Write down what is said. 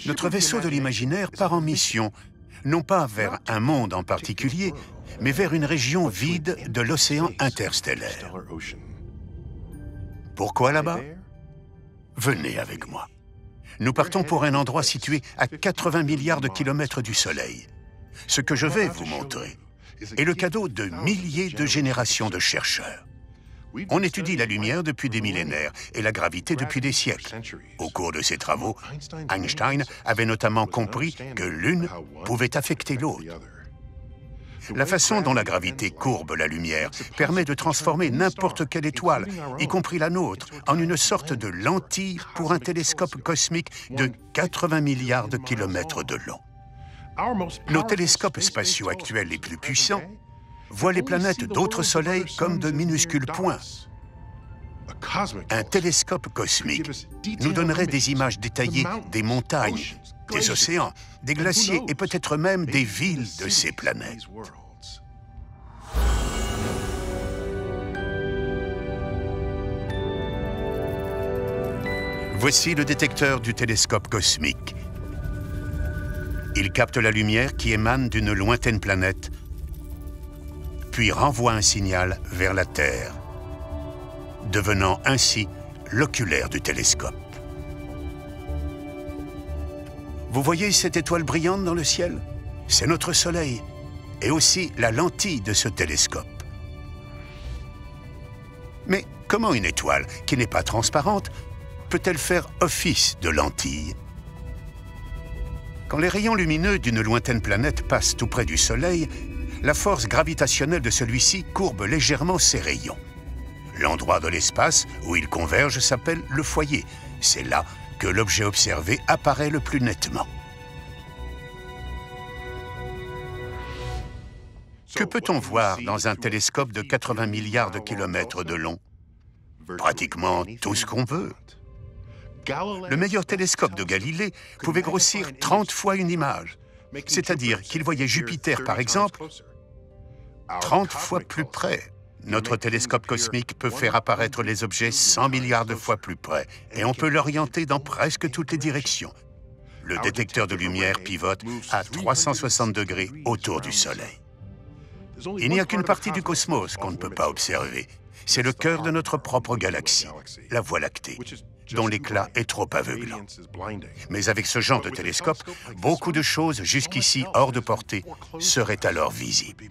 Notre vaisseau de l'imaginaire part en mission, non pas vers un monde en particulier, mais vers une région vide de l'océan interstellaire. Pourquoi là-bas? Venez avec moi. Nous partons pour un endroit situé à 80 milliards de kilomètres du Soleil. Ce que je vais vous montrer est le cadeau de milliers de générations de chercheurs. On étudie la lumière depuis des millénaires et la gravité depuis des siècles. Au cours de ses travaux, Einstein avait notamment compris que l'une pouvait affecter l'autre. La façon dont la gravité courbe la lumière permet de transformer n'importe quelle étoile, y compris la nôtre, en une sorte de lentille pour un télescope cosmique de 80 milliards de kilomètres de long. Nos télescopes spatiaux actuels les plus puissants voient les planètes d'autres soleils comme de minuscules points. Un télescope cosmique nous donnerait des images détaillées des montagnes, des océans, des glaciers et peut-être même des villes de ces planètes. Voici le détecteur du télescope cosmique. Il capte la lumière qui émane d'une lointaine planète, puis renvoie un signal vers la Terre, devenant ainsi l'oculaire du télescope. Vous voyez cette étoile brillante dans le ciel? C'est notre Soleil, et aussi la lentille de ce télescope. Mais comment une étoile, qui n'est pas transparente, peut-elle faire office de lentille? Quand les rayons lumineux d'une lointaine planète passent tout près du Soleil, la force gravitationnelle de celui-ci courbe légèrement ses rayons. L'endroit de l'espace où ils convergent s'appelle le foyer. C'est là que l'objet observé apparaît le plus nettement. Que peut-on voir dans un télescope de 80 milliards de kilomètres de long? Pratiquement tout ce qu'on veut. Le meilleur télescope de Galilée pouvait grossir 30 fois une image, c'est-à-dire qu'il voyait Jupiter, par exemple, 30 fois plus près. Notre télescope cosmique peut faire apparaître les objets 100 milliards de fois plus près, et on peut l'orienter dans presque toutes les directions. Le détecteur de lumière pivote à 360 degrés autour du Soleil. Il n'y a qu'une partie du cosmos qu'on ne peut pas observer. C'est le cœur de notre propre galaxie, la Voie lactée, dont l'éclat est trop aveuglant. Mais avec ce genre de télescope, beaucoup de choses jusqu'ici hors de portée seraient alors visibles.